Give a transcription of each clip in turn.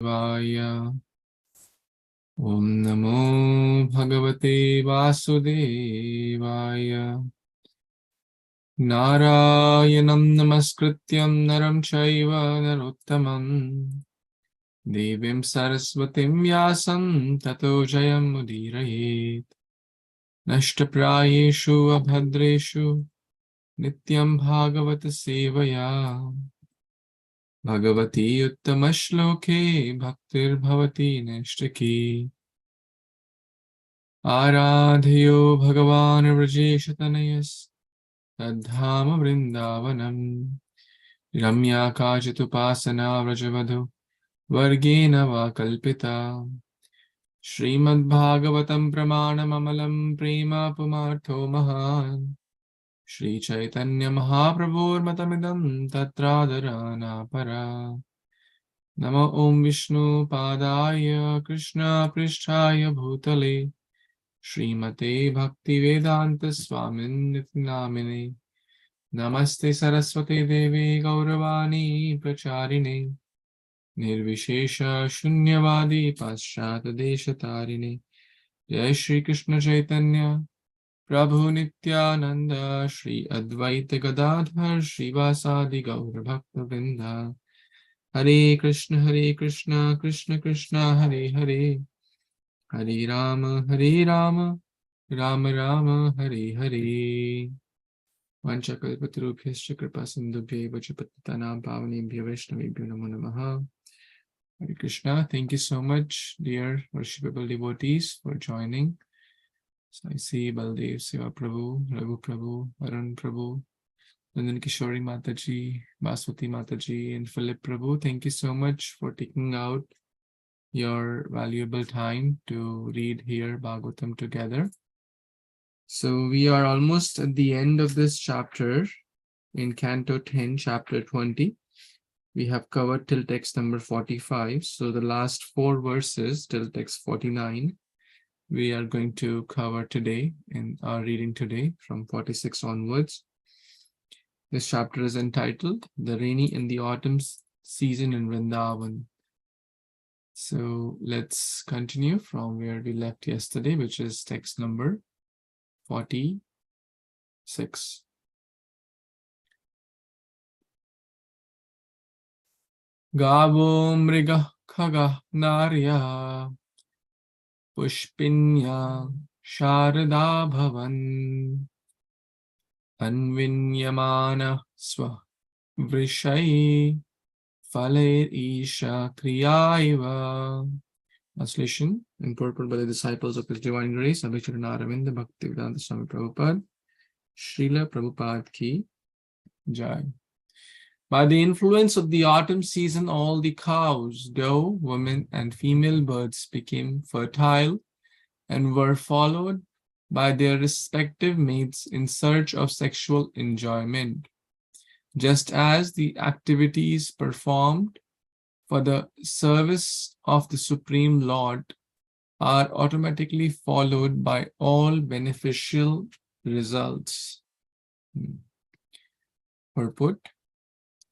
Vaya. Om Namo Bhagavate Vasudevaya. Narayanam Namaskrityam Naram Chaiva Narottamam Devim Saraswatim Vyasam Tato Jayam Udirayet. Nashtaprayeshu Abhadreshu Nityaṁ Bhāgavata-sevayā. Bhagavati Uttamashloke Bhaktir Bhavati Nishtaki. Aradhayo Bhagavan Vrajeshatanayas Tadhama Vrindavanam Ramya Kajitupasana Vrajavadhu Vargena Vakalpita Śrīmad-Bhāgavatam Pramanam Prema Pumartho Mahan Śrī Caitanya Mahāprabhu Matamidam Tatradharana Para Namo Om Vishnu Padaya Krishna Pristhaya Bhutale Srimate Bhakti Vedanta Swamin Nityaṁ Namaste Saraswate Devi Gauravani Pracharine Nirvishesha Shunyavadi Paschata Deshatarine Jai Shri Krishna Chaitanya Prabhu Nityananda Shri Advaita Gadadhar Shri Vasadi Gaura Bhakta Vrinda Hare Krishna Krishna Krishna Hare Hare Hare Rama Rama Rama Hare Hare Vanchakalpatarubhyascha kripa sindhubhya eva cha patitanam pavanebhyo vaishnavebhyo namo namaha. Hare Krishna. Thank you so much, dear worshipable devotees, for joining. So I see Baldev, Seva Prabhu, Raghu Prabhu, Varun Prabhu, Nandan Kishori Mataji, Baswati Mataji, and Philip Prabhu. Thank you so much for taking out your valuable time to read here Bhagavatam together. So we are almost at the end of this chapter in Canto 10, chapter 20. We have covered till text number 45. So the last 4 verses till text 49, we are going to cover today in our reading today from 46 onwards. This chapter is entitled The Rainy and the Autumn Season in Vrindavan. So let's continue from where we left yesterday, which is text number 46. Gavo mriga khaga narya pushpinya sharada bhavan anvinyamana swa vrishai Fale Isha Kriyaiva. Translation and purport by the disciples of His Divine Grace, Abhishekana Aravinda Bhakti Vedanta Swami Prabhupada, Srila Prabhupada Ki Jai. By the influence of the autumn season, all the cows, doe, women, and female birds became fertile and were followed by their respective mates in search of sexual enjoyment. Just as the activities performed for the service of the Supreme Lord are automatically followed by all beneficial results. Purport.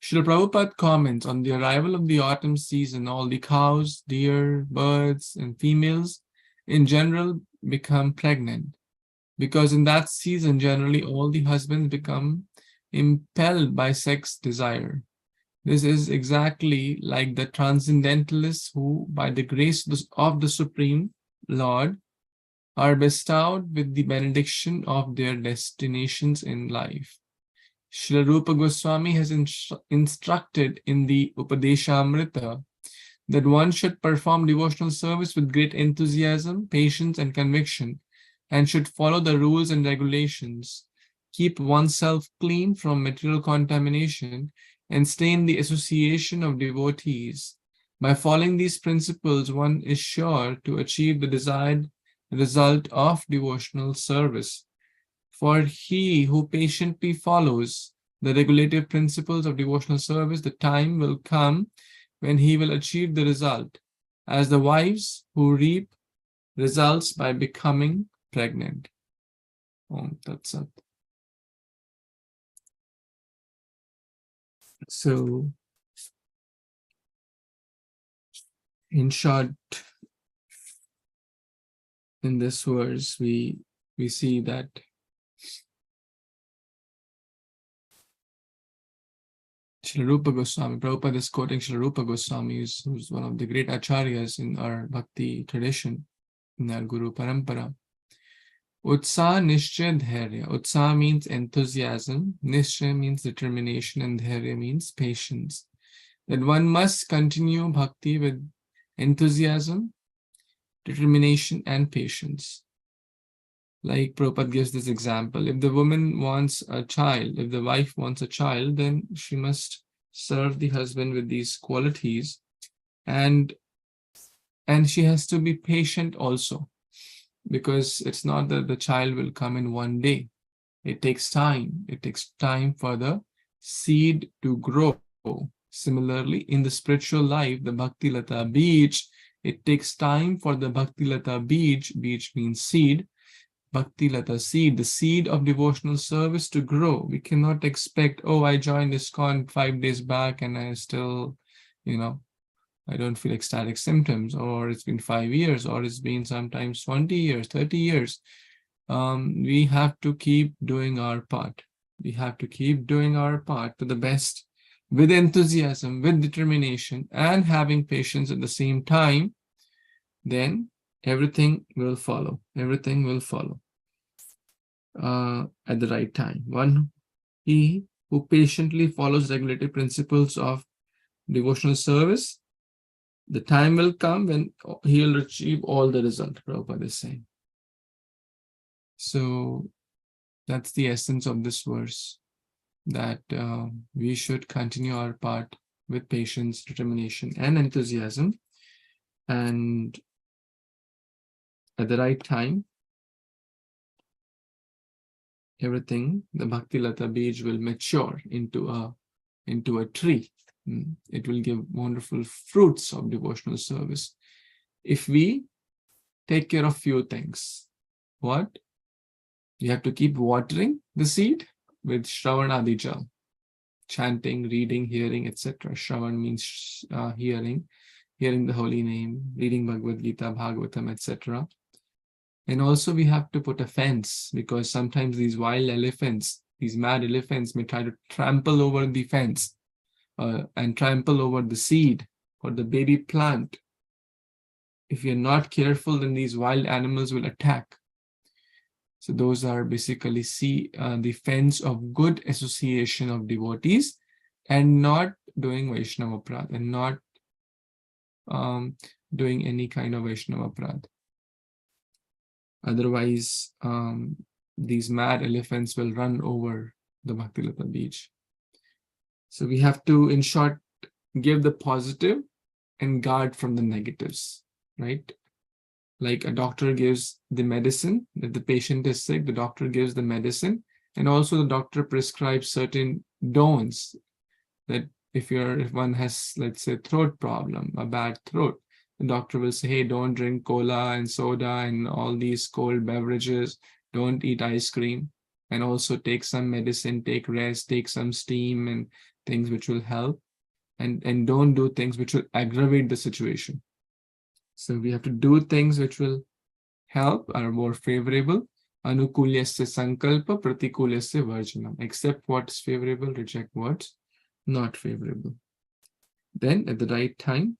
Srila Prabhupada comments on the arrival of the autumn season, all the cows, deer, birds, and females in general become pregnant, because in that season generally all the husbands become impelled by sex desire. This is exactly like the transcendentalists who, by the grace of the Supreme Lord, are bestowed with the benediction of their destinations in life. Srila Rupa Goswami has instructed in the Upadeshamrita that one should perform devotional service with great enthusiasm, patience, and conviction, and should follow the rules and regulations, keep oneself clean from material contamination, and stay in the association of devotees. By following these principles, one is sure to achieve the desired result of devotional service. For he who patiently follows the regulative principles of devotional service, the time will come when he will achieve the result, as the wives who reap results by becoming pregnant. Om Tat Sat. So In short, in this verse, we see that Srila Rupa Goswami, Prabhupada is quoting Srila Rupa Goswami, who's one of the great acharyas in our Bhakti tradition, in our Guru Parampara. Utsaha Nishchay Dharya. Utsaha means enthusiasm, Nishchay means determination, and Dharya means patience. That one must continue Bhakti with enthusiasm, determination, and patience. Like Prabhupada gives this example, if the woman wants a child, if the wife wants a child, then she must serve the husband with these qualities, and she has to be patient also, because it's not that the child will come in one day. It takes time. It takes time for the seed to grow. Similarly, in the spiritual life, the Bhakti Lata Bij, it takes time for the Bhakti Lata Bij, Bij means seed, Bhakti Lata seed, the seed of devotional service to grow. We cannot expect, oh, I joined Iskcon 5 days back and I still, I don't feel ecstatic symptoms, or it's been 5 years, or it's been sometimes 20 years, 30 years. We have to keep doing our part. We have to keep doing our part to the best, with enthusiasm, with determination, and having patience at the same time. Then everything will follow. Everything will follow at the right time. He who patiently follows regulative principles of devotional service, the time will come when he will achieve all the result, Prabhupada is saying. So that's the essence of this verse, that we should continue our part with patience, determination, and enthusiasm, and at the right time, everything, the Bhakti Lata Bij will mature into a tree. It will give wonderful fruits of devotional service if we take care of few things. What? You have to keep watering the seed with Shravan Adi Jal, chanting, reading, hearing, etc. Shravan means hearing the holy name, reading Bhagavad Gita, Bhagavatam, etc. And also we have to put a fence, because sometimes these wild elephants, these mad elephants, may try to trample over the fence and trample over the seed or the baby plant. If you're not careful, then these wild animals will attack. So those are basically the fence of good association of devotees, and not doing Vaishnava Aparadha, and not doing any kind of Vaishnava Aparadha. Otherwise, these mad elephants will run over the Bhakti Lata Bij. So we have to, in short, give the positive and guard from the negatives, right? Like a doctor gives the medicine, if the patient is sick, the doctor gives the medicine, and also the doctor prescribes certain don'ts, that if one has, let's say, throat problem, a bad throat, the doctor will say, hey, don't drink cola and soda and all these cold beverages, don't eat ice cream, and also take some medicine, take rest, take some steam and things which will help, and don't do things which will aggravate the situation. So we have to do things which will help, are more favorable. Anukulyasya sankalpa, pratikulyasya varjanam. Accept what's favorable, reject what's not favorable. Then at the right time,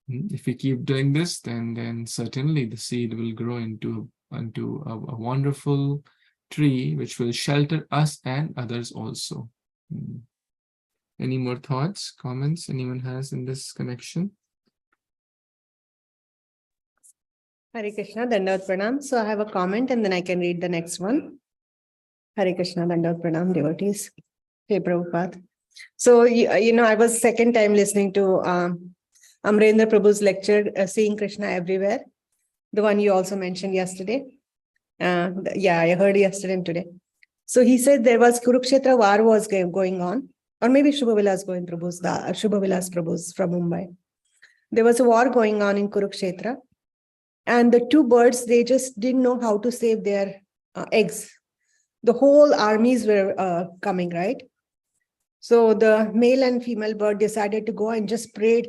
if we keep doing this, then certainly the seed will grow into a wonderful tree which will shelter us and others also. Any more thoughts, comments anyone has in this connection? Hare Kṛṣṇa, Dandavat Pranam. So I have a comment and then I can read the next one. Hare Kṛṣṇa, Dandavat Pranam, devotees. Hey Prabhupada. So, I was second time listening to Amrendra Prabhu's lecture, Seeing Krishna Everywhere, the one you also mentioned yesterday. Yeah, I heard yesterday and today. So he said there was Kurukshetra war was going on, or maybe Shubhavilas Prabhu's from Mumbai. There was a war going on in Kurukshetra, and the two birds, they just didn't know how to save their eggs. The whole armies were coming, right? So the male and female bird decided to go and just prayed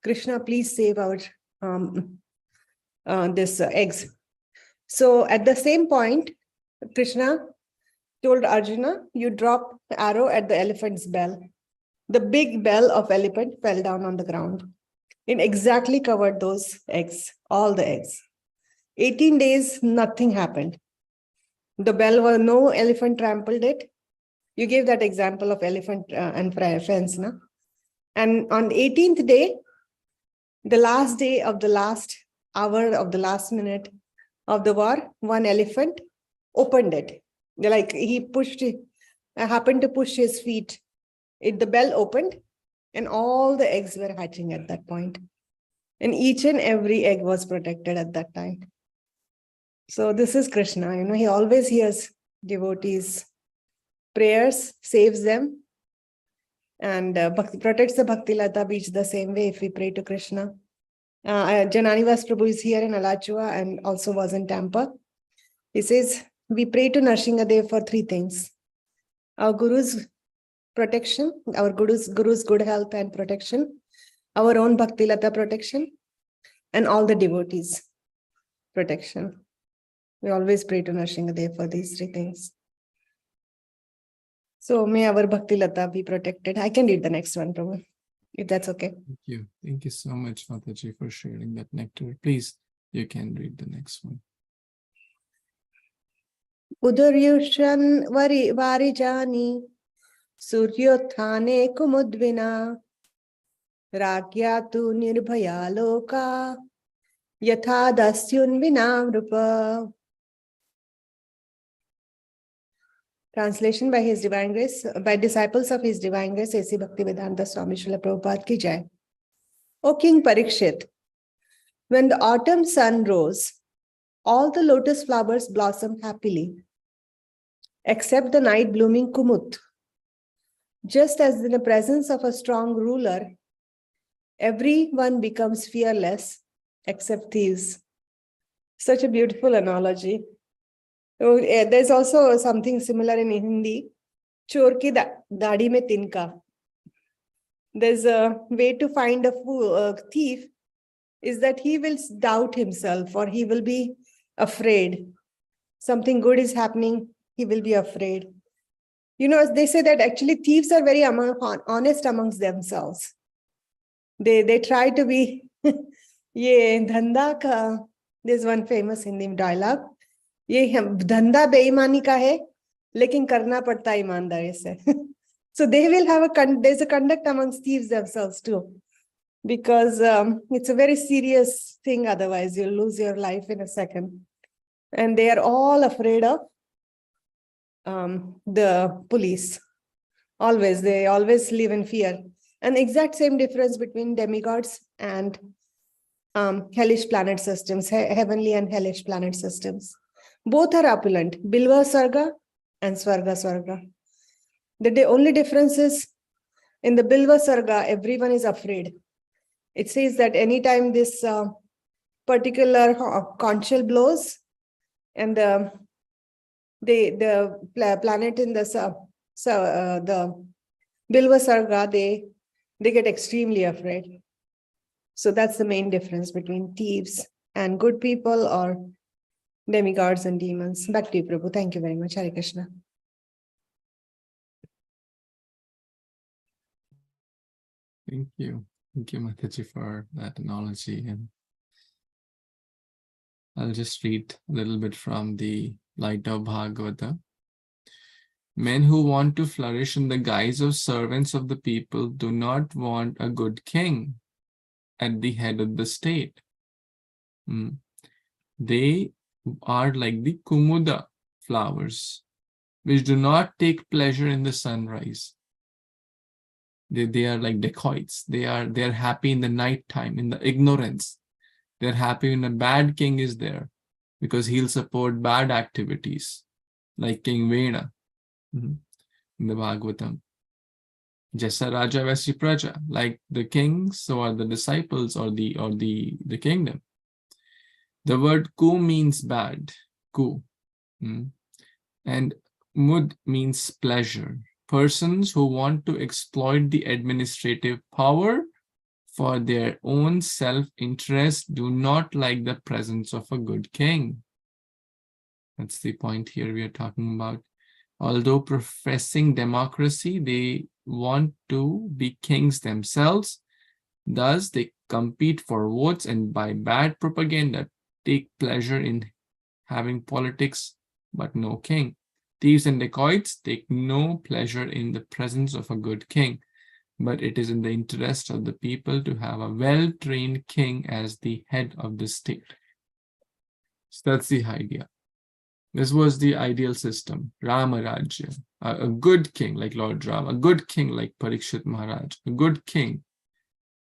Krishna, please save our this eggs. So at the same point, Krishna told Arjuna, you drop the arrow at the elephant's bell. The big bell of elephant fell down on the ground. It exactly covered those eggs, all the eggs. 18 days, nothing happened. The bell was, no elephant trampled it. You gave that example of elephant and fence, no? And on the 18th day, the last day of the last hour of the last minute of the war, one elephant opened it. Like he pushed it, happened to push his feet. The bell opened and all the eggs were hatching at that point. And each and every egg was protected at that time. So this is Krishna, he always hears devotees' prayers, saves them, and protects the Bhakti Lata beach the same way if we pray to Krishna. Jananivas Prabhu is here in Alachua and also was in Tampa. He says, we pray to Nrsingadev for three things. Our Guru's protection, our Guru's good health and protection, our own Bhakti Lata protection, and all the devotees' protection. We always pray to Nrsingadev for these three things. So may our Bhakti Lata be protected. I can read the next one, Prabhu, if that's okay. Thank you. Thank you so much, Mataji, for sharing that nectar. Please, you can read the next one. Udaryushan varijani suryothane kumudvina rakyatu nirbhaya loka yatha dasyun vinamrupa. Translation by His Divine Grace, by disciples of His Divine Grace, A.C. Bhaktivedanta Swami Srila Prabhupada ki jai. O King Parikshit, when the autumn sun rose, all the lotus flowers blossomed happily, except the night blooming kumut. Just as in the presence of a strong ruler, everyone becomes fearless except thieves. Such a beautiful analogy. There's also something similar in Hindi. Chor ki dadi mein tinka. There's a way to find a thief is that he will doubt himself or he will be afraid. Something good is happening, he will be afraid. They say that actually thieves are very honest amongst themselves. They try to be, ye dhanda ka, there's one famous Hindi dialogue. ये धंधा बेईमानी का है लेकिन करना पड़ता है ईमानदारी से. So they will have there's a conduct amongst thieves themselves too, because it's a very serious thing, otherwise you'll lose your life in a second. And they are all afraid of the police. They always live in fear. And exact same difference between demigods and hellish planet systems, heavenly and hellish planet systems. Both are opulent, Bilva Sarga and Swarga Swarga. The only difference is in the Bilva Sarga, everyone is afraid. It says that anytime this particular conch shell blows and the planet in the Bilva Sarga, they get extremely afraid. So that's the main difference between thieves and good people, or demigods and demons. Back to you, Prabhu. Thank you very much. Hare Kṛṣṇa. Thank you. Thank you, Mataji, for that analogy. And I'll just read a little bit from the light of Bhagavata. Men who want to flourish in the guise of servants of the people do not want a good king at the head of the state. They are like the kumuda flowers, which do not take pleasure in the sunrise. They are like dacoits. They are happy in the night time, in the ignorance. They're happy when a bad king is there, because he'll support bad activities, like King Vena in the Bhagavatam. Jasa Raja Vaisi Praja, like the kings, so are the disciples or the kingdom. The word ku means bad, ku. And mud means pleasure. Persons who want to exploit the administrative power for their own self-interest, do not like the presence of a good king. That's the point here we are talking about. Although professing democracy, they want to be kings themselves. Thus, they compete for votes and by bad propaganda take pleasure in having politics, but no king. Thieves and dacoits take no pleasure in the presence of a good king, but it is in the interest of the people to have a well-trained king as the head of the state. So that's the idea. This was the ideal system, Rama Rajya, a good king like Lord Rama, a good king like Parikshit Maharaj, a good king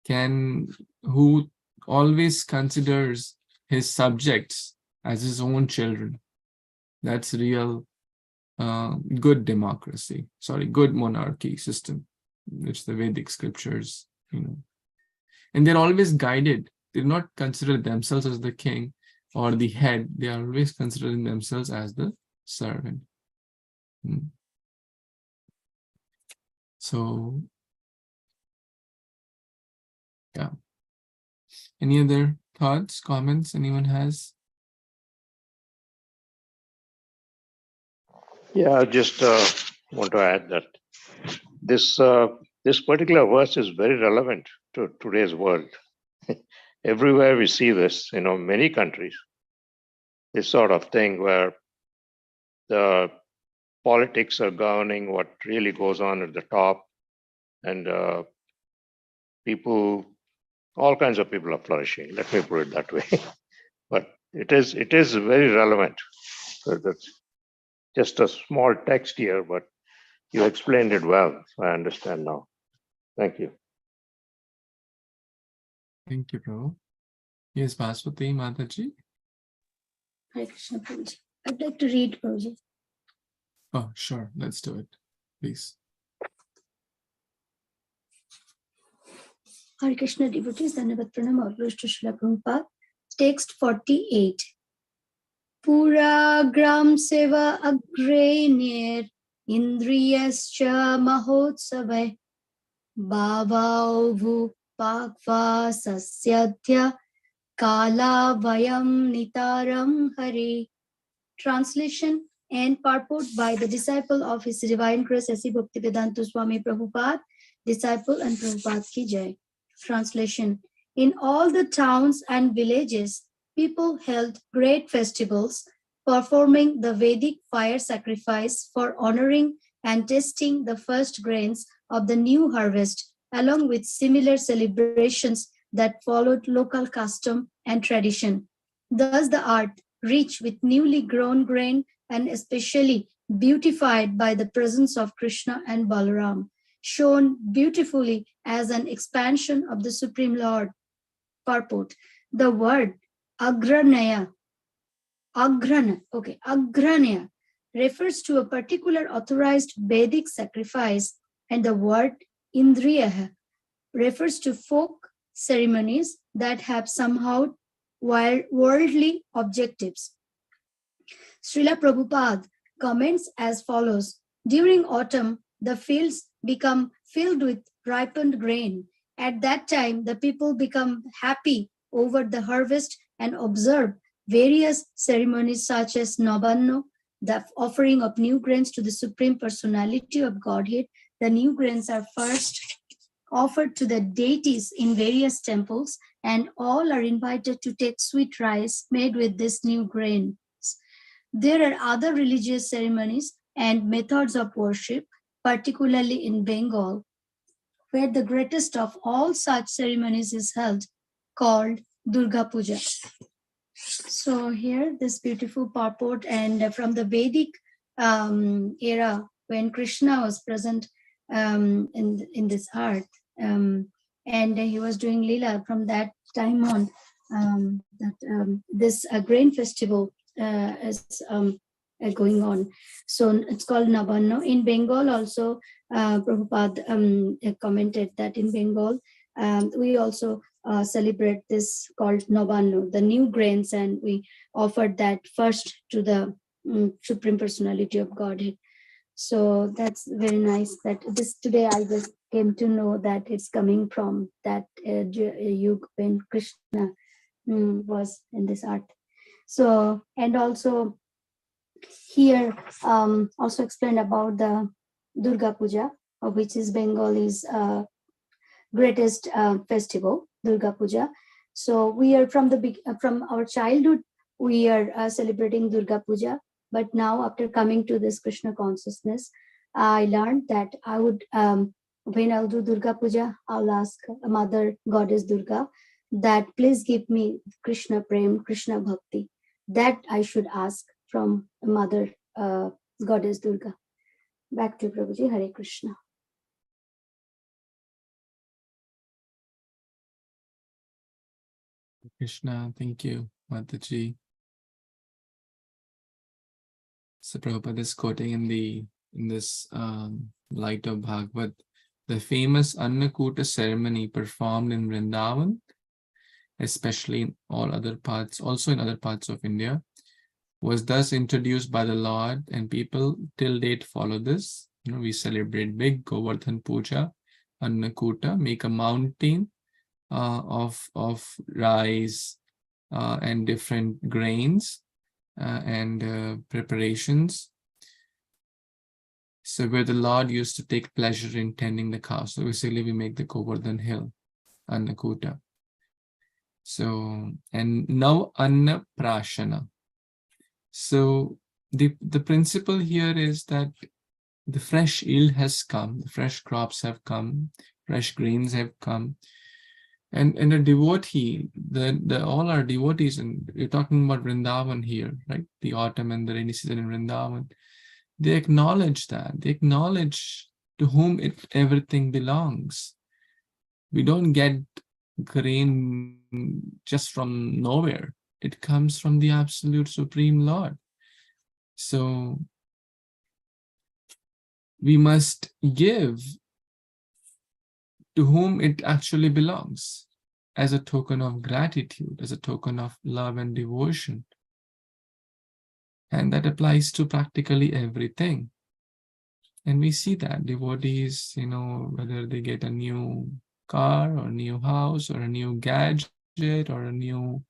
who always considers his subjects as his own children. That's real good democracy, good monarchy system, which the Vedic scriptures, and they're always guided. They do not consider themselves as the king or the head. They are always considering themselves as the servant. So, yeah. Any other thoughts, comments anyone has? Yeah, I just want to add that this particular verse is very relevant to today's world. Everywhere we see this, many countries, this sort of thing where the politics are governing what really goes on at the top, and all kinds of people are flourishing. Let me put it that way. But it is very relevant. So that's just a small text here, but you explained it well. So I understand now. Thank you. Thank you, Prabhu. Yes, Baswati Mataji. Hare Krishna, Prabhuji. I'd like to read, Prabhuji. Oh, sure. Let's do it, please. Hare Krishna devotees, Dhanyavad Pranam, all glories to Srila Prabhupada. Text 48. Pura gram seva agrenir indriyascha mahotsave bhavauvu bhagava sasyadhya kala vayam nitaram hari. Translation and purport by the disciple of His Divine Grace A.C. Bhaktivedanta Swami Prabhupada, disciple and Prabhupada ki jai. Translation. In all the towns and villages, people held great festivals, performing the Vedic fire sacrifice for honoring and tasting the first grains of the new harvest, along with similar celebrations that followed local custom and tradition. Thus the earth, rich with newly grown grain and especially beautified by the presence of Krishna and Balaram, shone beautifully as an expansion of the Supreme Lord. Purport. The word agranaya refers to a particular authorized Vedic sacrifice, and the word indriya refers to folk ceremonies that have somehow worldly objectives. Srila Prabhupada comments as follows. During autumn, the fields become filled with ripened grain. At that time, the people become happy over the harvest and observe various ceremonies such as Nabanno, the offering of new grains to the Supreme Personality of Godhead. The new grains are first offered to the deities in various temples, and all are invited to take sweet rice made with this new grain. There are other religious ceremonies and methods of worship, particularly in Bengal, where the greatest of all such ceremonies is held, called Durga Puja. So here, this beautiful purport, and from the Vedic era, when Krishna was present in this earth, and he was doing Lila from that time on, this grain festival is going on. So it's called Nabanno. In Bengal also, Prabhupada commented that in Bengal, we also celebrate this called Nabanno, the new grains, and we offered that first to the Supreme Personality of Godhead. So that's very nice that this today I just came to know that it's coming from that yuga when Krishna was in this art. So, and also here also explained about the Durga Puja, which is Bengal's greatest festival, Durga Puja. So we are from our childhood, we are celebrating Durga Puja. But now after coming to this Krishna consciousness, I learned that I would, when I'll do Durga Puja, I'll ask Mother Goddess Durga that please give me Krishna Prem, Krishna Bhakti. That I should ask from Mother Goddess Durga. Back to Prabhuji, Hare Krishna. Krishna, thank you, Mataji. So Prabhupada is quoting in this light of Bhagavat, the famous Annakuta ceremony performed in Vrindavan, especially in all other parts, also in other parts of India, was thus introduced by the Lord, and people till date follow this. You know, we celebrate big Govardhan Puja, Annakuta, make a mountain of rice and different grains and preparations. So where the Lord used to take pleasure in tending the cows. So basically we make the Govardhan hill, Annakuta. So, and now Anna Prashana. So the principle here is that the fresh yield has come, the fresh crops have come, fresh grains have come. And a devotee, all our devotees, and we're talking about Vrindavan here, right? The autumn and the rainy season in Vrindavan. They acknowledge that. They acknowledge to whom everything belongs. We don't get grain just from nowhere. It comes from the absolute supreme Lord. So we must give to whom it actually belongs, as a token of gratitude, as a token of love and devotion. And that applies to practically everything. And we see that devotees, you know, whether they get a new car or a new house or a new gadget or a new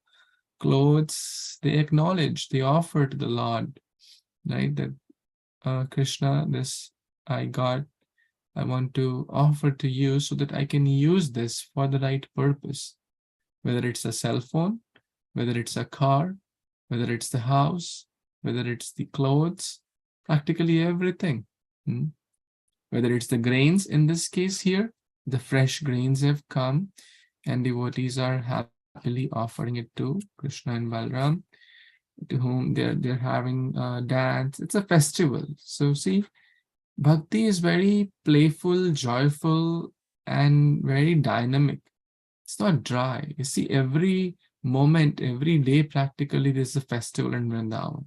clothes, they acknowledge, they offer to the Lord, right? That Krishna, this I got, I want to offer to you so that I can use this for the right purpose. Whether it's a cell phone, whether it's a car, whether it's the house, whether it's the clothes, practically everything. Whether it's the grains, in this case here, the fresh grains have come and devotees are happily offering it to Krishna and Balaram, to whom they're having a dance. It's a festival. So see, Bhakti is very playful, joyful, and very dynamic. It's not dry. You see, every moment, every day, practically, there's a festival in Vrindavan.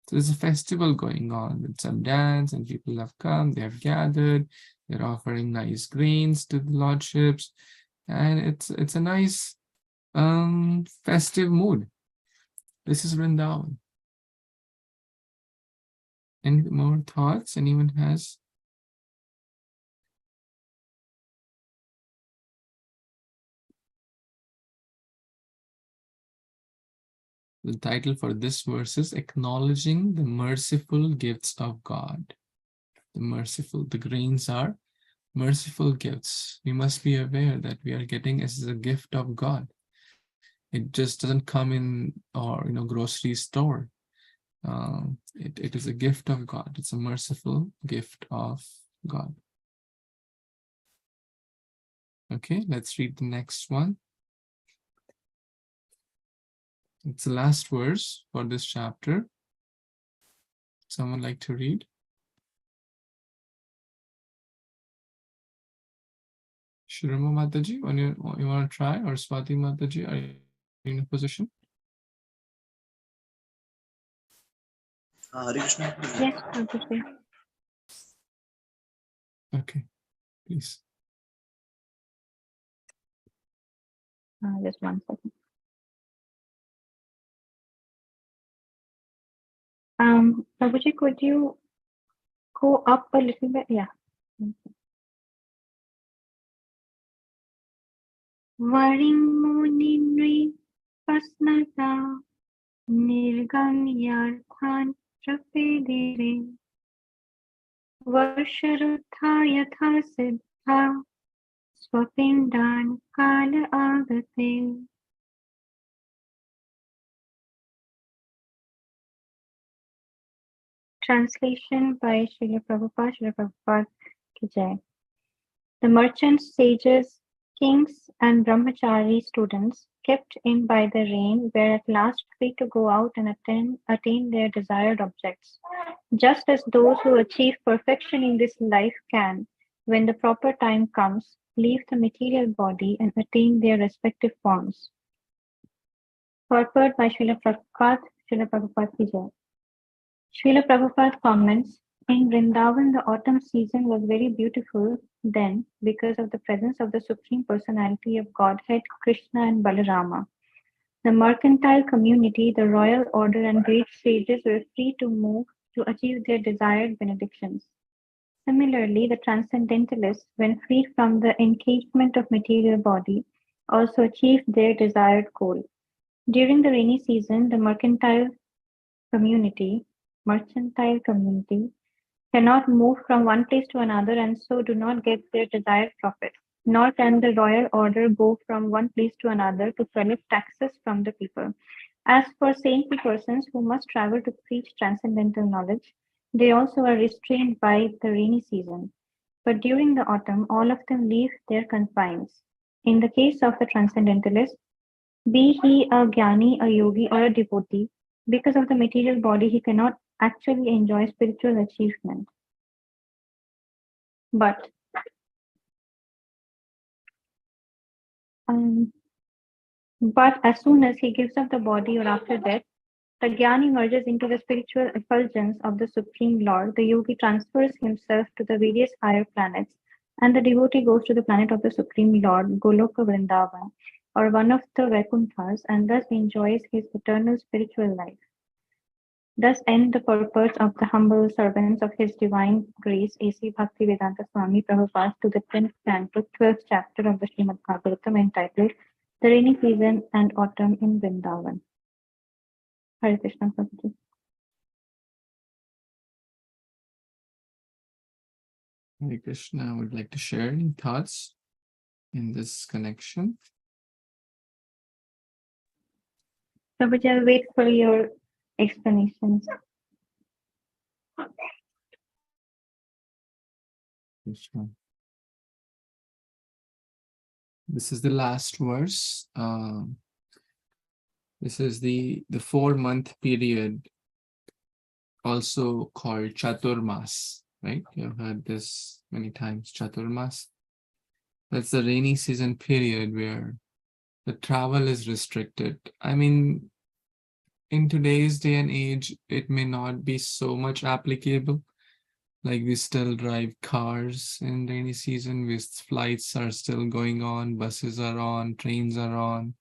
So there's a festival going on with some dance, and people have come, they have gathered, they're offering nice grains to the lordships, and it's a nice festive mood. This is Vrindavan. Any more thoughts anyone has? The title for this verse is Acknowledging the Merciful Gifts of God. The merciful, the grains are merciful gifts. We must be aware that we are getting as a gift of God. It just doesn't come in our grocery store. It is a gift of God. It's a merciful gift of God. Okay, let's read the next one. It's the last verse for this chapter. Someone like to read? Shirama Mataji, you want to try? Or Swati Mataji, are you in a position? Hare Krishna. Yes, Prabhuji. Okay, please. Just 1 second. Prabhuji, could you go up a little bit. Yeah. Varimuni pasnata nirgamyarthan prapedere varsharutha yatha siddha swapindan kala agate. Translation by Srila Prabhupada, Srila Prabhupada ki Jai. The merchants, sages, kings, and brahmachari students, kept in by the rain, were at last free to go out and attain their desired objects, just as those who achieve perfection in this life can, when the proper time comes, leave the material body and attain their respective forms. Purport by Srila Prabhupada, Srila Prabhupada ki Jai. Srila Prabhupada comments, in Vrindavan, the autumn season was very beautiful then because of the presence of the Supreme Personality of Godhead, Krishna and Balarama. The mercantile community, the royal order and great sages were free to move to achieve their desired benedictions. Similarly, the transcendentalists, when freed from the encagement of material body, also achieved their desired goal. During the rainy season, the mercantile community cannot move from one place to another and so do not get their desired profit. Nor can the royal order go from one place to another to collect taxes from the people. As for saintly persons who must travel to preach transcendental knowledge, they also are restrained by the rainy season. But during the autumn, all of them leave their confines. In the case of the transcendentalist, be he a jnani, a yogi, or a devotee, because of the material body, he cannot actually enjoy spiritual achievement. But as soon as he gives up the body or after death, the jnani merges into the spiritual effulgence of the Supreme Lord. The yogi transfers himself to the various higher planets, and the devotee goes to the planet of the Supreme Lord, Goloka Vrindavan, or one of the Vaikunthas, and thus enjoys his eternal spiritual life. Thus end the purpose of the humble servants of His Divine Grace, A.C. Bhaktivedanta Swami Prabhupada, to the 10th Canto, 12th chapter of the Śrīmad-Bhāgavatam, entitled The Rainy Season and Autumn in Vrindavan. Hare Kṛṣṇa, Prabhuji. Hare Krishna, I would like to share any thoughts in this connection. Prabhuji, I'll wait for your explanations. Krishna. This is the last verse. This is the 4-month period, also called Chaturmas, right? You've heard this many times, Chaturmas. That's the rainy season period where the travel is restricted. I mean, in today's day and age, it may not be so much applicable. Like we still drive cars in rainy season, flights are still going on, buses are on, trains are on.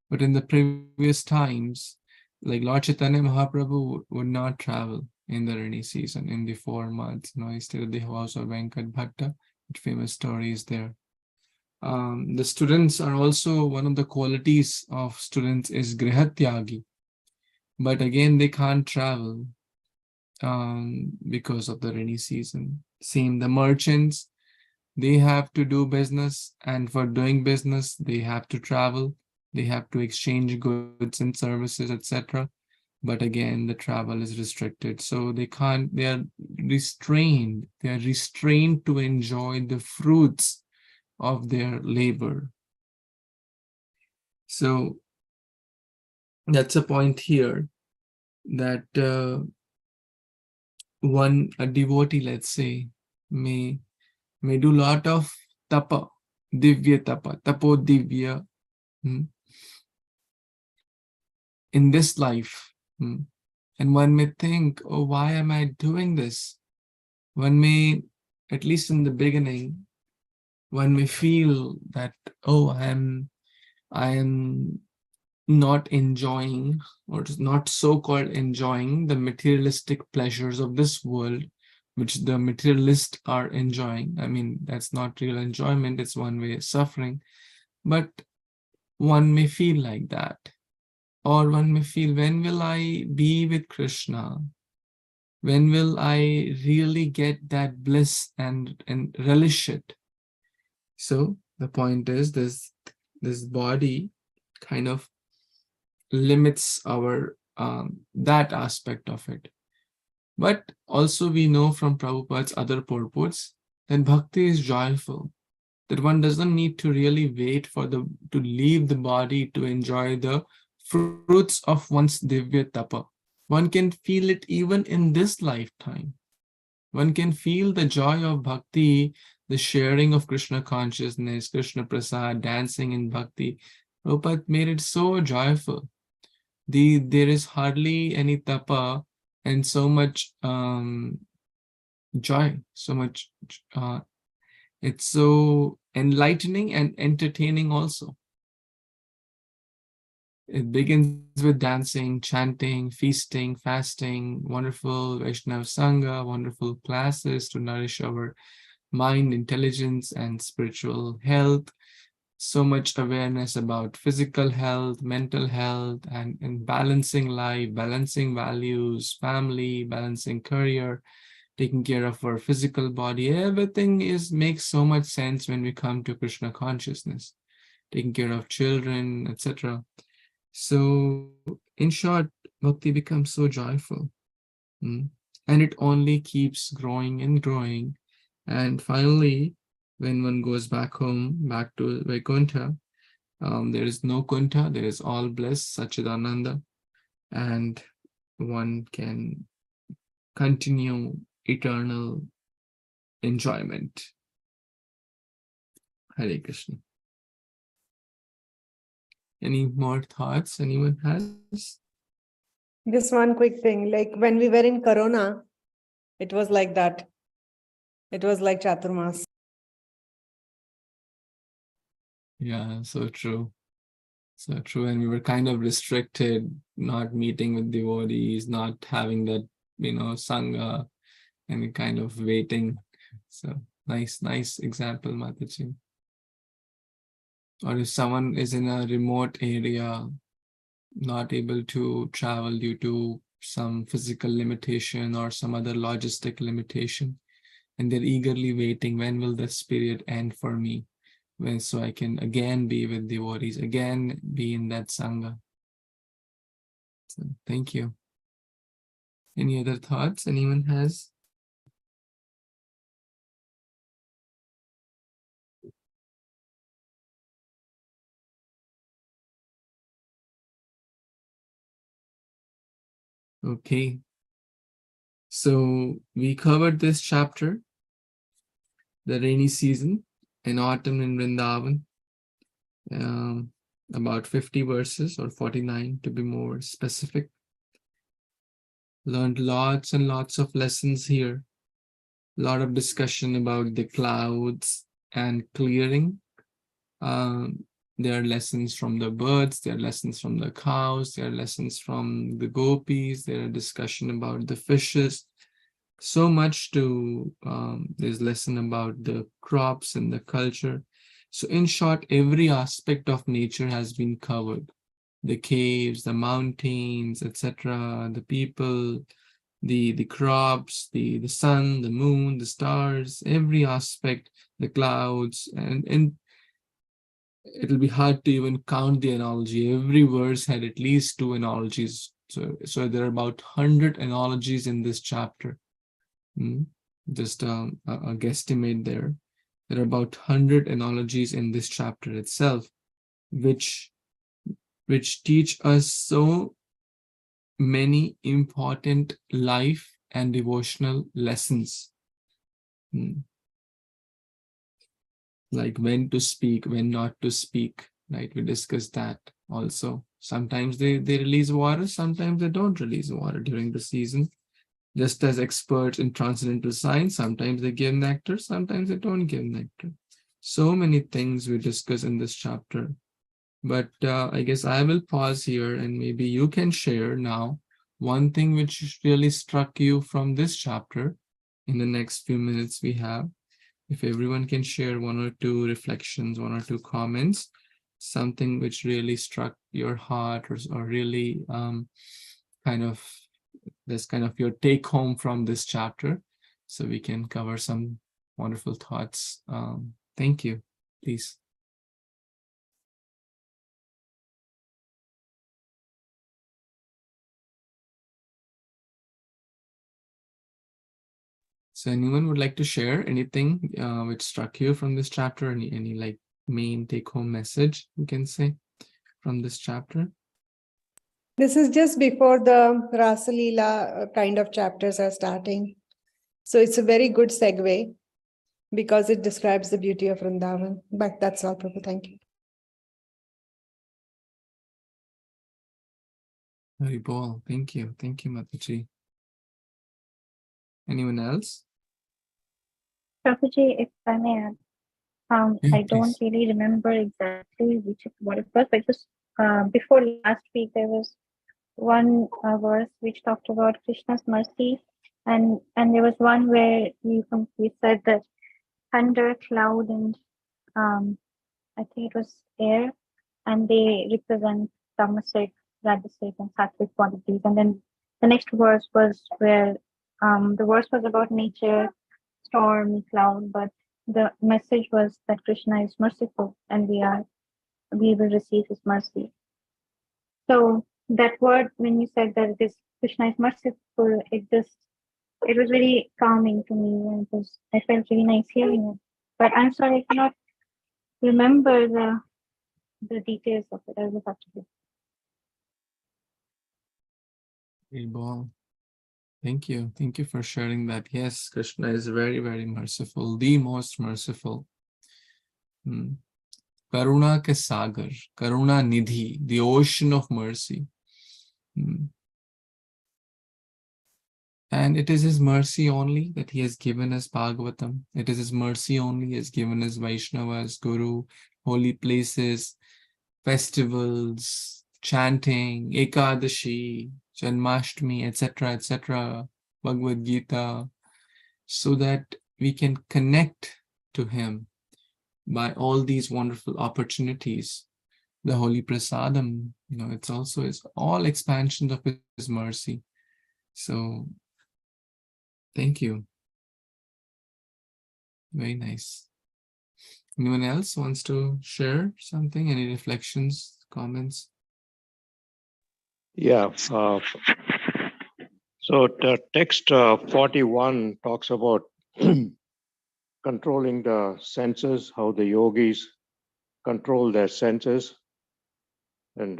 But in the previous times, like Lord Chaitanya Mahāprabhu would not travel in the rainy season, in the 4 months. He stayed at the house of Venkat Bhatta. Famous story is there. The students are also, one of the qualities of students is Grihatyagi. But again, they can't travel because of the rainy season. Same, the merchants, they have to do business, and for doing business, they have to travel. They have to exchange goods and services, etc. But again, the travel is restricted. So they can't, they are restrained. They are restrained to enjoy the fruits of their labor. So that's a point here, that a devotee, let's say, may do lot of tapa, divya tapa, tapo divya, in this life. And one may think, oh, why am I doing this? One may, at least in the beginning, one may feel that, oh, I am not enjoying, or not so-called enjoying, the materialistic pleasures of this world which the materialists are enjoying. I mean, that's not real enjoyment, it's one way of suffering. But one may feel like that. Or one may feel, when will I be with Krishna? When will I really get that bliss and relish it? So the point is, this body kind of limits our that aspect of it. But also we know from Prabhupada's other purports that bhakti is joyful, that one doesn't need to really wait for to leave the body to enjoy the fruits of one's divya tapa. One can feel it even in this lifetime. One can feel the joy of bhakti, the sharing of Krishna consciousness, Krishna prasad, dancing in bhakti. Prabhupada made it so joyful. There is hardly any tapa and so much joy, so much, it's so enlightening and entertaining also. It begins with dancing, chanting, feasting, fasting, wonderful Vaishnava Sangha, wonderful classes to nourish our mind, intelligence, and spiritual health. So much awareness about physical health, mental health, and balancing life, balancing values, family, balancing career, taking care of our physical body. Everything makes so much sense when we come to Krishna consciousness, taking care of children, etc. So in short, bhakti becomes so joyful, and it only keeps growing and growing. And finally, when one goes back home, back to Vaikuntha, there is no Kuntha, there is all bliss, Satchidananda, and one can continue eternal enjoyment. Hare Krishna. Any more thoughts anyone has? Just one quick thing, like when we were in Corona, it was like that. It was like Chaturmas. Yeah, so true. So true. And we were kind of restricted, not meeting with devotees, not having that, Sangha, and kind of waiting. So nice example, Mataji. Or if someone is in a remote area, not able to travel due to some physical limitation or some other logistic limitation, and they're eagerly waiting, when will this period end for me? So I can again be with devotees, again be in that Sangha. So thank you. Any other thoughts anyone has? Okay. So we covered this chapter, the rainy season in autumn in Vrindavan, about 50 verses or 49 to be more specific. Learned lots and lots of lessons here. A lot of discussion about the clouds and clearing. There are lessons from the birds, there are lessons from the cows, there are lessons from the gopis, there are discussion about the fishes. So much to, there's lesson about the crops and the culture. So in short, every aspect of nature has been covered. The caves, the mountains, etc., the people, the crops, the sun, the moon, the stars, every aspect, the clouds, and it'll be hard to even count the analogy. Every verse had at least 2 analogies. So there are about 100 analogies in this chapter. Just a guesstimate there. There are about 100 analogies in this chapter itself, which teach us so many important life and devotional lessons. Like when to speak, when not to speak, right? We discussed that also. Sometimes they release water, sometimes they don't release water during the season. Just as experts in transcendental science, sometimes they give nectar, sometimes they don't give nectar. So many things we discuss in this chapter. But I guess I will pause here and maybe you can share now one thing which really struck you from this chapter in the next few minutes we have, if everyone can share one or two reflections, one or two comments, something which really struck your heart, or really that's kind of your take home from this chapter, so we can cover some wonderful thoughts. Thank you. Please. So anyone would like to share anything which struck you from this chapter? Any like main take-home message you can say from this chapter? This is just before the Rasa Leela kind of chapters are starting. So it's a very good segue because it describes the beauty of Vrindavan. But that's all, Prabhu. Thank you. Very Bol. Thank you. Thank you, Mataji. Anyone else? Prabhuji, if I may add, Yeah, I don't please. really remember exactly what it was, but just before last week, there was one verse which talked about Krishna's mercy, and there was one where you said that thunder, cloud, and I think it was air, and they represent tamasic, rajasic, and sattvic qualities. And then the next verse was where the verse was about nature, storm, cloud, but the message was that Krishna is merciful and we will receive his mercy. So that word, when you said that Krishna is merciful, it was very calming to me, and I felt really nice hearing it. But I'm sorry, I cannot remember the details of it. I will have to do. Very Bol. Thank you. Thank you for sharing that. Yes, Krishna is very, very merciful, the most merciful. Karuna ke sagar, Karuna nidhi, the ocean of mercy. And it is his mercy only that he has given us Bhagavatam. It is his mercy only he has given us Vaishnavas, Guru, holy places, festivals, chanting, Ekadashi, Janmashtami, etc., Bhagavad Gita, so that we can connect to him by all these wonderful opportunities. The Holy Prasadam, it's all expansions of his mercy. So, thank you. Very nice. Anyone else wants to share something? Any reflections, comments? Yeah. So the text 41 talks about controlling the senses, how the yogis control their senses. And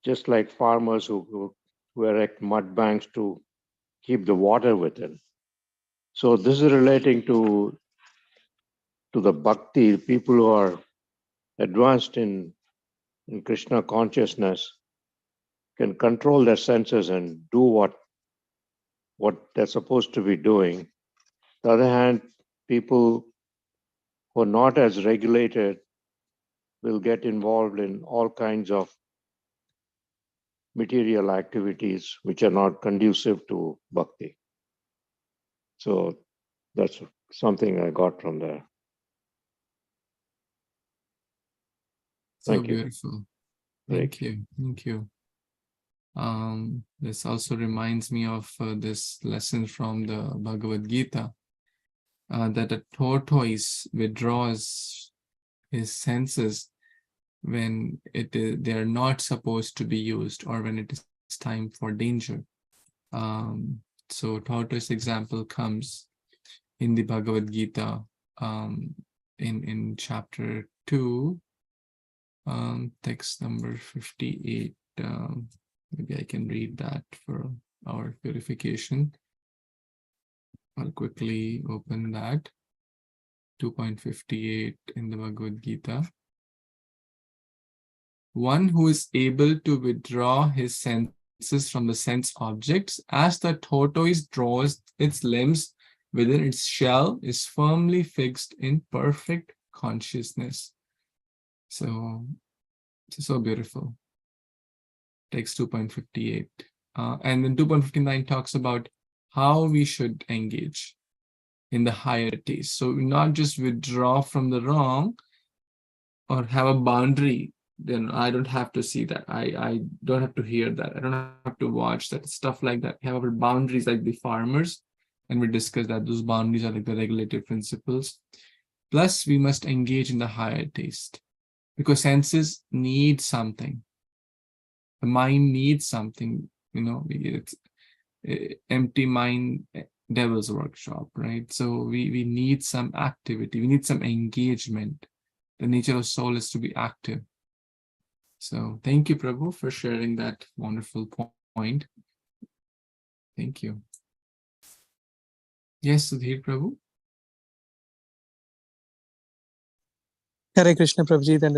just like farmers who erect mud banks to keep the water within. So this is relating to the bhakti, people who are advanced in Krishna consciousness can control their senses and do what they're supposed to be doing. On the other hand, people who are not as regulated will get involved in all kinds of material activities which are not conducive to bhakti. So that's something I got from there. So Thank you. beautiful. Thank you. Thank you. This also reminds me of this lesson from the Bhagavad Gita, that a tortoise withdraws his senses when they are not supposed to be used, or when it is time for danger. So tortoise example comes in the Bhagavad Gita, in chapter 2, text number 58. Maybe I can read that for our purification. I'll quickly open that. 2.58 in the Bhagavad Gita. One who is able to withdraw his senses from the sense objects, as the tortoise draws its limbs within its shell, is firmly fixed in perfect consciousness. So beautiful. Text 2.58. And then 2.59 talks about how we should engage in the higher taste. So not just withdraw from the wrong or have a boundary. Then I don't have to see that. I don't have to hear that. I don't have to watch that. Stuff like that. We have our boundaries like the farmers, and we discuss that those boundaries are like the regulative principles. Plus, we must engage in the higher taste because senses need something. The mind needs something. It's empty mind, devil's workshop, right? So we need some activity. We need some engagement. The nature of soul is to be active. So thank you, Prabhu, for sharing that wonderful point. Thank you. Yes, Sudhir Prabhu. Hare Krishna, Prabhuji, and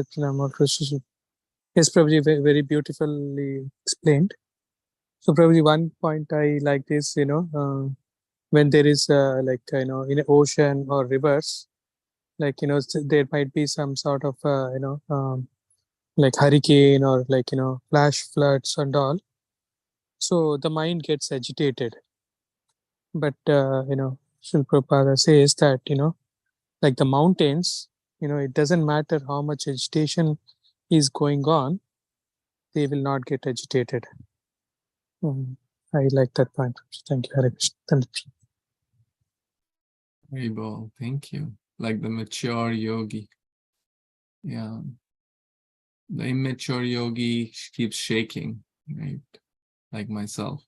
yes, Prabhuji, very beautifully explained. So, Prabhuji, one point I like is, when there is in an ocean or rivers, there might be some sort of, like hurricane or flash floods and all. So the mind gets agitated. But, Srila Prabhupada says that, like the mountains, it doesn't matter how much agitation is going on, they will not get agitated. I like that point. Thank you, Hare Krishna. Very well, thank you. Like the mature yogi. Yeah. The immature yogi keeps shaking, right? Like myself.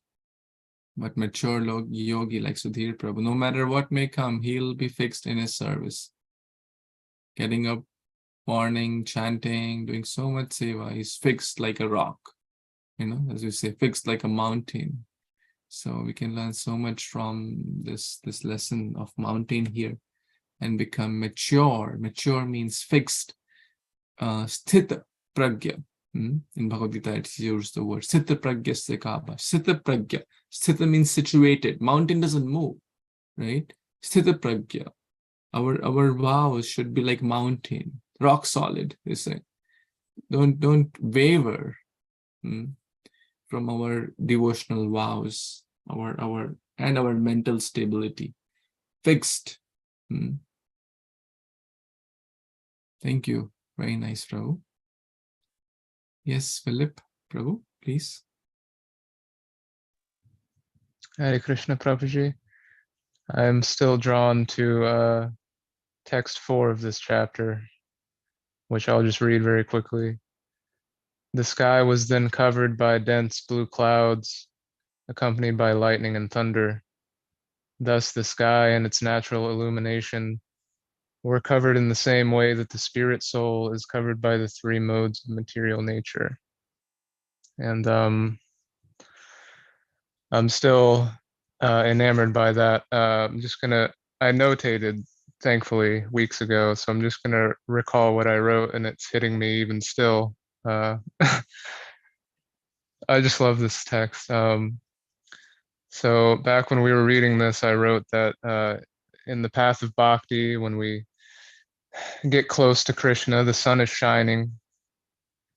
But mature yogi like Sudhir Prabhu, no matter what may come, he'll be fixed in his service. Getting up morning, chanting, doing so much seva, he's fixed like a rock. As we say, fixed like a mountain. So we can learn so much from this lesson of mountain here and become mature. Mature means fixed. Sthita pragya. In Bhagavad Gita, it uses the word Sthita pragya se kaba. Sthita pragya. Sthita means situated. Mountain doesn't move, right? Sthita pragya. Our vows should be like mountain, rock solid. They say, don't waver from our devotional vows, our mental stability, fixed. Thank you. Very nice, Prabhu. Yes, Philip, Prabhu, please. Hare Krishna, Prabhuji. I'm still drawn to text 4 of this chapter, which I'll just read very quickly. The sky was then covered by dense blue clouds, accompanied by lightning and thunder. Thus the sky and its natural illumination were covered in the same way that the spirit soul is covered by the 3 modes of material nature. And I'm still enamored by that. I notated, thankfully, weeks ago, so I'm just gonna recall what I wrote, and it's hitting me even still. I just love this text. So back when we were reading this, I wrote that in the path of Bhakti, when we get close to Krishna, the sun is shining.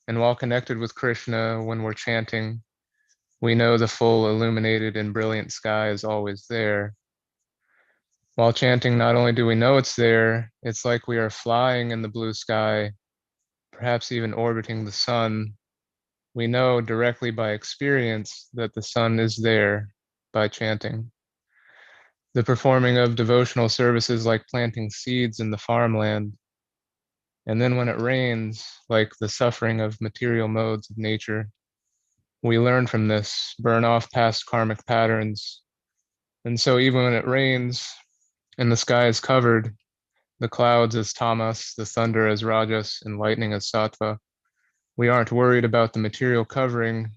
And while connected with Krishna, when we're chanting, we know the full illuminated and brilliant sky is always there. While chanting, not only do we know it's there, it's like we are flying in the blue sky, perhaps even orbiting the sun. We know directly by experience that the sun is there by chanting. The performing of devotional services like planting seeds in the farmland. And then when it rains, like the suffering of material modes of nature, we learn from this, burn off past karmic patterns. And so even when it rains and the sky is covered, the clouds as tamas, the thunder as rajas, and lightning as sattva, we aren't worried about the material covering.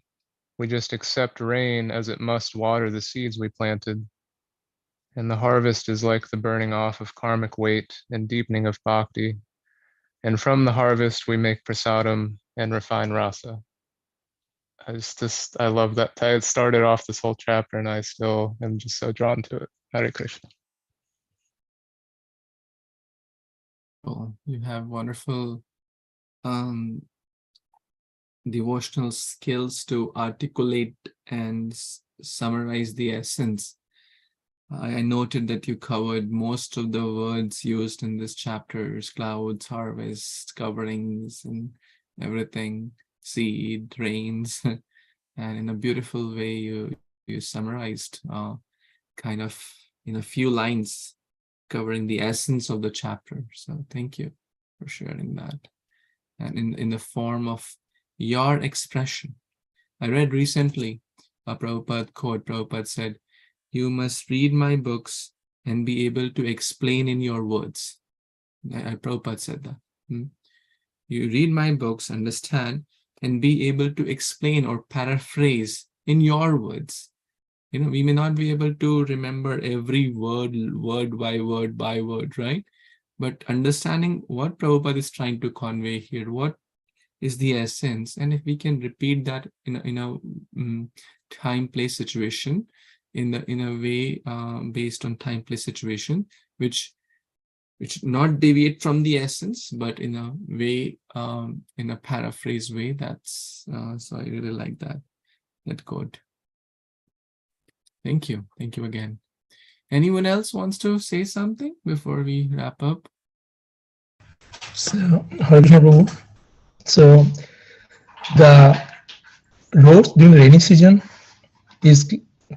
We just accept rain as it must water the seeds we planted. And the harvest is like the burning off of karmic weight and deepening of bhakti. And from the harvest, we make prasadam and refine rasa. I love that. It started off this whole chapter and I still am just so drawn to it. Hare Krishna. Well, you have wonderful devotional skills to articulate and summarize the essence I noted that you covered most of the words used in this chapters: clouds, harvest, coverings, and everything, seed, rains. And in a beautiful way, you summarized kind of in a few lines covering the essence of the chapter. So thank you for sharing that. And in the form of your expression. I read recently a Prabhupada quote. Prabhupada said, "You must read my books and be able to explain in your words." Prabhupada said that. You read my books, understand, and be able to explain or paraphrase in your words. You know, we may not be able to remember every word by word, right? But understanding what Prabhupada is trying to convey here, what is the essence, and if we can repeat that in a time, place, situation, in a way based on time, place, situation, which not deviate from the essence, but in a way, in a paraphrase way. That's so I really like that quote. Thank you again. Anyone else wants to say something before we wrap up? So, Hare Kṛṣṇa Prabhu. So, the roads during rainy season is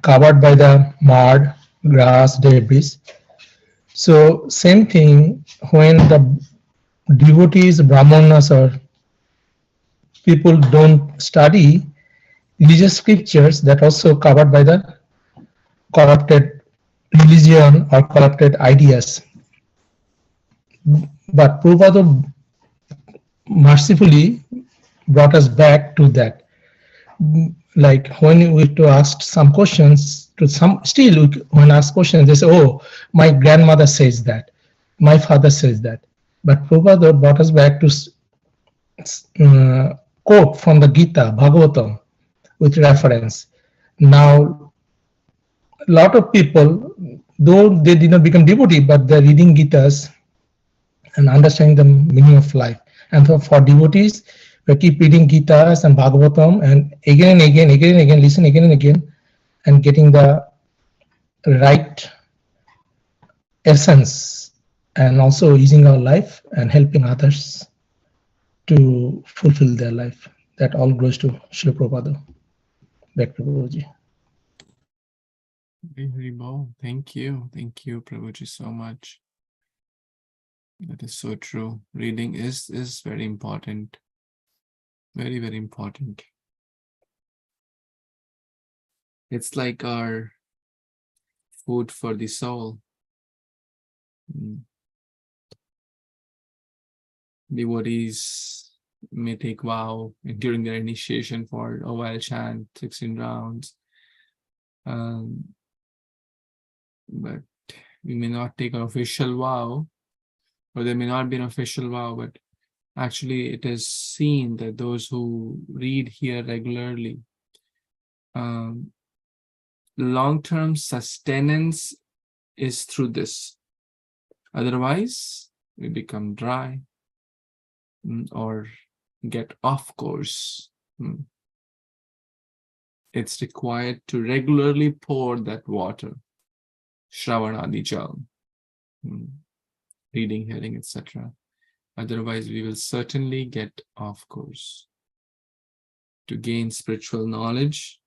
covered by the mud, grass, debris. So, same thing when the devotees, brahmanas, or people don't study religious scriptures, that also covered by the corrupted religion or corrupted ideas. But Prabhupada mercifully brought us back to that. Like when we to ask some questions to some, still when ask questions, they say, "Oh, my grandmother says that, my father says that." But Prabhupada brought us back to quote from the Gita, Bhāgavatam, with reference. Now, a lot of people, though they did not become devotee, but they're reading Gitas and understanding the meaning of life. And for devotees, we keep reading Gitas and Bhagavatam and again and again, listen again and again, and getting the right essence, and also using our life and helping others to fulfill their life. That all goes to Srila Prabhupada. Back to Prabhuji. Very well. Thank you, Prabhuji, so much. That is so true. Reading is very important. Very, very important. It's like our food for the soul. Devotees may take vow during their initiation for a while chant 16 rounds. But we may not take an official vow, or there may not be an official vow, but actually it is seen that those who read here regularly, long-term sustenance is through this. Otherwise, we become dry or get off course. It's required to regularly pour that water, Shravanadi Jal, reading, hearing, etc. Otherwise, we will certainly get off course. To gain spiritual knowledge,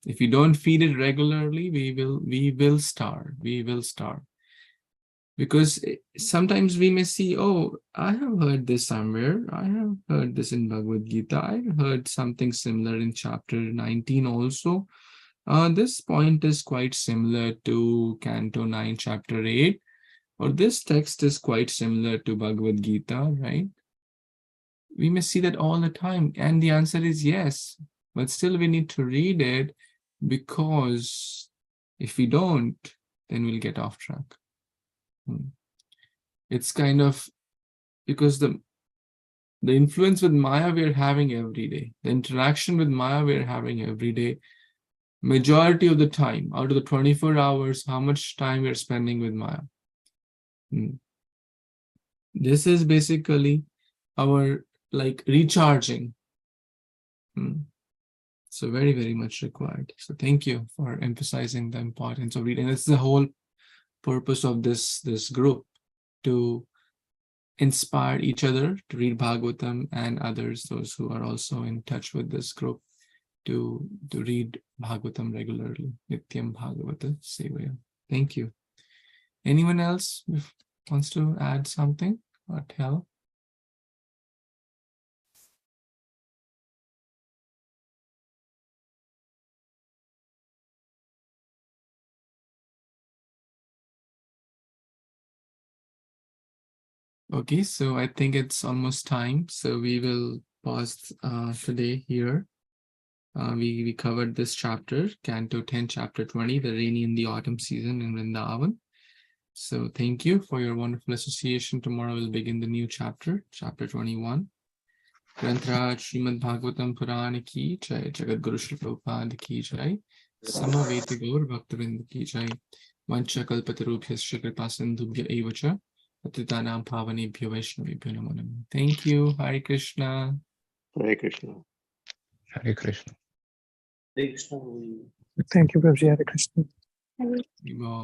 if you don't feed it regularly, we will starve. We will starve. Because sometimes we may see, oh, I have heard this somewhere. I have heard this in Bhagavad Gita. I heard something similar in chapter 19 also. This point is quite similar to Canto 9, chapter 8. Or this text is quite similar to Bhagavad Gita, right? We may see that all the time. And the answer is yes. But still we need to read it, because if we don't, then we'll get off track. It's kind of because the influence with Maya we're having every day, the interaction with Maya we're having every day, majority of the time, out of the 24 hours, how much time we're spending with Maya. This is basically our like recharging. So very, very much required. So thank you for emphasizing the importance of reading. That's the whole purpose of this group, to inspire each other to read Bhagavatam, and others, those who are also in touch with this group, to read Bhagavatam regularly. Nityaṁ bhāgavata-sevayā. Thank you. Anyone else wants to add something or tell? Okay, so I think it's almost time. So we will pause today here. We covered this chapter, Canto 10, Chapter 20, the rainy in the autumn season in Vrindavan. So thank you for your wonderful association. Tomorrow we'll begin the new chapter, Chapter 21. Grantraj Śrīmad-Bhāgavatam Purana ki jai, Jagat Guru Śrī Prabhupada ki jai, Samaveta Gaur Bhaktivinoda ki jai, Vancha Kalpatarubhyascha Kripa Sindhubhya eva cha, Patitanam Pavanebhyo Vaishnavebhyo Namo Namaha. Thank you. Hare Krishna. Hare Kṛṣṇa. Hare Kṛṣṇa. Hare Kṛṣṇa. Thank you, Prabhuji. Hare Krishna. You all.